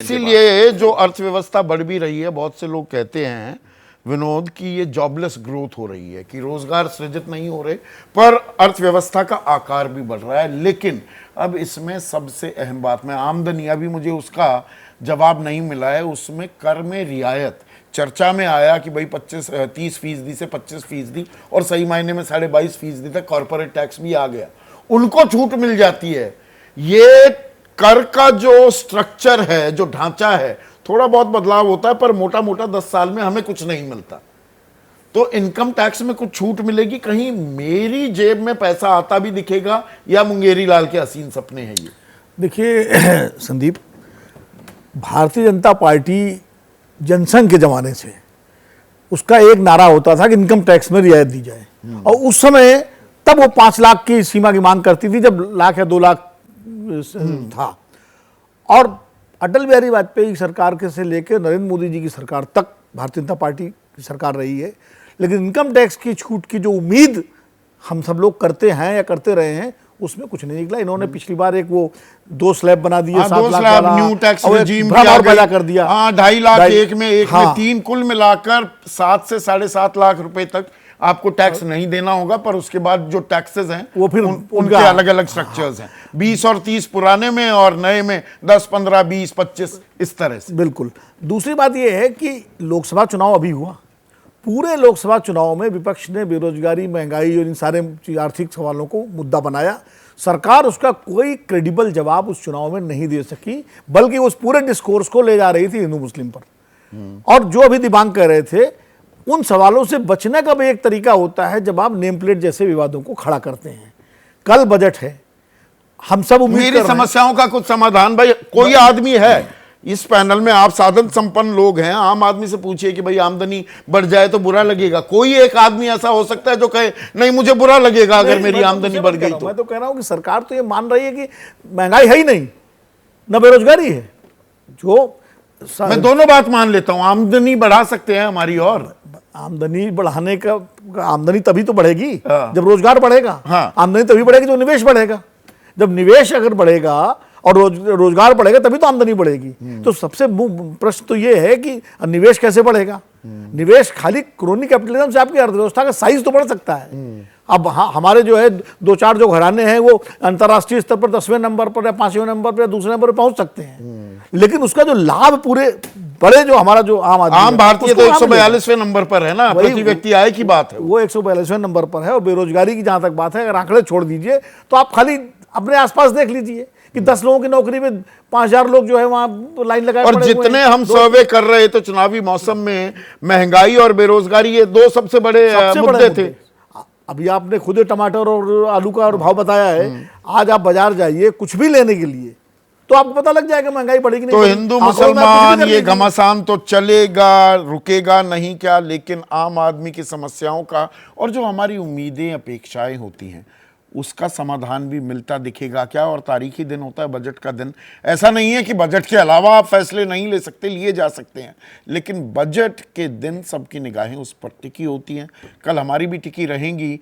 इसीलिए जो अर्थव्यवस्था बढ़ भी रही है, बहुत से लोग कहते हैं विनोद की ये जॉबलेस ग्रोथ हो रही है कि रोजगार सृजित नहीं हो रहे, पर अर्थव्यवस्था का आकार भी बढ़ रहा है। लेकिन अब इसमें सबसे अहम बात में आमदनी, अभी मुझे उसका जवाब नहीं मिला है। उसमें कर में रियायत चर्चा में आया कि भाई 30% से 25% और सही मायने में 22.5% तक कॉर्पोरेट टैक्स भी आ गया, उनको छूट मिल जाती है। ये कर का जो स्ट्रक्चर है, जो ढांचा है, थोड़ा बहुत बदलाव होता है, पर मोटा मोटा 10 साल में हमें कुछ नहीं मिलता। तो इनकम टैक्स में कुछ छूट मिलेगी, कहीं मेरी जेब में पैसा आता भी दिखेगा, या मुंगेरी लाल के हसीन सपने हैं ये? देखिए संदीप, भारतीय जनता पार्टी जनसंघ के जमाने से उसका एक नारा होता था कि इनकम टैक्स में रियायत दी जाए, और उस समय तब वो 5 लाख की सीमा की मांग करती थी, जब लाख या 2 लाख था। और अटल बिहारी वाजपेयी की सरकार के से लेकर नरेंद्र मोदी जी की सरकार तक भारतीय जनता पार्टी की सरकार रही है। लेकिन इनकम टैक्स की छूट की जो उम्मीद हम सब लोग करते हैं या करते रहे हैं, उसमें कुछ नहीं निकला। इन्होंने पिछली बार एक वो 2 स्लैब बना दिए, 7 लाख वाला, न्यू टैक्स रेजिम और पैदा कर दिया। 2.5 लाख एक में 3, कुल मिलाकर 7 से 7.5 लाख रुपए तक आपको टैक्स नहीं देना होगा। पर उसके बाद जो टैक्सेस हैं वो फिर उनके अलग अलग स्ट्रक्चर्स हैं, 20 और 30 पुराने में और नए में 10, 15, 20, 25 इस तरह से। बिल्कुल। दूसरी बात यह है कि लोकसभा चुनाव अभी हुआ, पूरे लोकसभा चुनाव में विपक्ष ने बेरोजगारी, महंगाई और इन सारे आर्थिक सवालों को मुद्दा बनाया। सरकार उसका कोई क्रेडिबल जवाब उस चुनाव में नहीं दे सकी, बल्कि उस पूरे डिस्कोर्स को ले जा रही थी हिंदू मुस्लिम पर। और जो अभी दिबांग कह रहे थे, उन सवालों से बचने का भी एक तरीका होता है जब आप नेम प्लेट जैसे विवादों को खड़ा करते हैं। कल बजट है, हम सब उम्मीद मेरी समस्याओं का कुछ समाधान, भाई कोई आदमी है इस पैनल में, आप साधन संपन्न लोग हैं, आम आदमी से पूछिए कि भाई आमदनी बढ़ जाए तो बुरा लगेगा। कोई एक आदमी ऐसा हो सकता है जो कहे नहीं मुझे बुरा लगेगा अगर मेरी आमदनी बढ़ गई तो। मैं तो कह रहा हूं कि सरकार तो ये मान रही है कि महंगाई है ही नहीं, न बेरोजगारी है। जो मैं दोनों बात मान लेता हूं, आमदनी बढ़ा सकते हैं हमारी, और आमदनी बढ़ाने का, आमदनी तभी तो बढ़ेगी जब रोजगार बढ़ेगा। आमदनी तभी बढ़ेगी जब निवेश बढ़ेगा। जब निवेश अगर बढ़ेगा और रोजगार बढ़ेगा तभी तो आमदनी बढ़ेगी। तो सबसे प्रश्न तो ये है कि निवेश कैसे बढ़ेगा। निवेश खाली क्रोनी कैपिटलिज्म से आपकी अर्थव्यवस्था का साइज तो बढ़ सकता है। अब हमारे जो है 2-4 जो घराने हैं वो अंतर्राष्ट्रीय स्तर पर 10वें नंबर पर या 5वें नंबर पर या दूसरे नंबर पर पहुंच सकते हैं, लेकिन उसका जो लाभ पूरे बड़े जो हमारा जो आम भारतीय तो 142वें नंबर पर है ना, प्रति व्यक्ति आय की बात है, वो 142वें नंबर पर है। और बेरोजगारी की जहां तक बात है, अगर आंकड़े छोड़ दीजिए तो आप खाली अपने आसपास देख लीजिए कि 10 लोगों की नौकरी में 5000 लोग जो है वहां लाइन लगाए। और जितने हम सर्वे कर रहे थे चुनावी मौसम में, महंगाई और बेरोजगारी ये 2 सबसे बड़े मुद्दे थे। अभी आपने खुद टमाटर और आलू का भाव बताया है। आज आप बाजार जाइए कुछ भी लेने के लिए तो आपको पता लग जाएगा महंगाई बढ़ेगी नहीं। तो हिंदू मुसलमान ये घमासान तो चलेगा, रुकेगा नहीं क्या? लेकिन आम आदमी की समस्याओं का और जो हमारी उम्मीदें अपेक्षाएं होती हैं उसका समाधान भी मिलता दिखेगा क्या? और तारीखी दिन होता है बजट का दिन। ऐसा नहीं है कि बजट के अलावा आप फैसले नहीं ले सकते, लिए जा सकते हैं, लेकिन बजट के दिन सबकी निगाहें उस पर टिकी होती हैं। कल हमारी भी टिकी रहेंगी।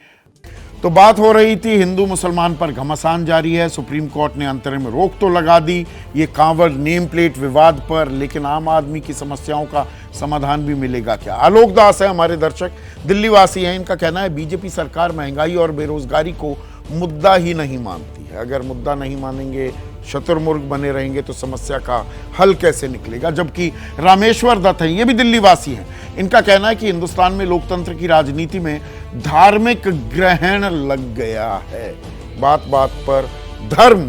तो बात हो रही थी हिंदू मुसलमान पर घमासान जारी है। सुप्रीम कोर्ट ने अंतरिम रोक तो लगा दी ये कांवड़ नेम प्लेट विवाद पर, लेकिन आम आदमी की समस्याओं का समाधान भी मिलेगा क्या? आलोक दास है हमारे दर्शक, दिल्ली वासी हैं। इनका कहना है बीजेपी सरकार महंगाई और बेरोजगारी को मुद्दा ही नहीं मानती है। अगर मुद्दा नहीं मानेंगे, शतुर्मुर्ग बने रहेंगे तो समस्या का हल कैसे निकलेगा? जबकि रामेश्वर दत्त हैं, ये भी दिल्ली वासी हैं। इनका कहना है कि हिंदुस्तान में लोकतंत्र की राजनीति में धार्मिक ग्रहण लग गया है। बात बात पर धर्म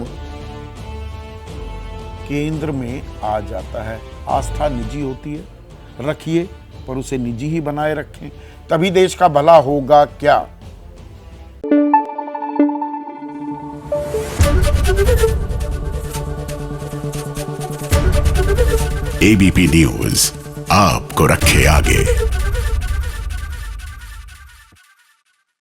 केंद्र में आ जाता है। आस्था निजी होती है, रखिए पर उसे निजी ही बनाए रखें, तभी देश का भला होगा क्या? एबीपी न्यूज आपको रखे आगे।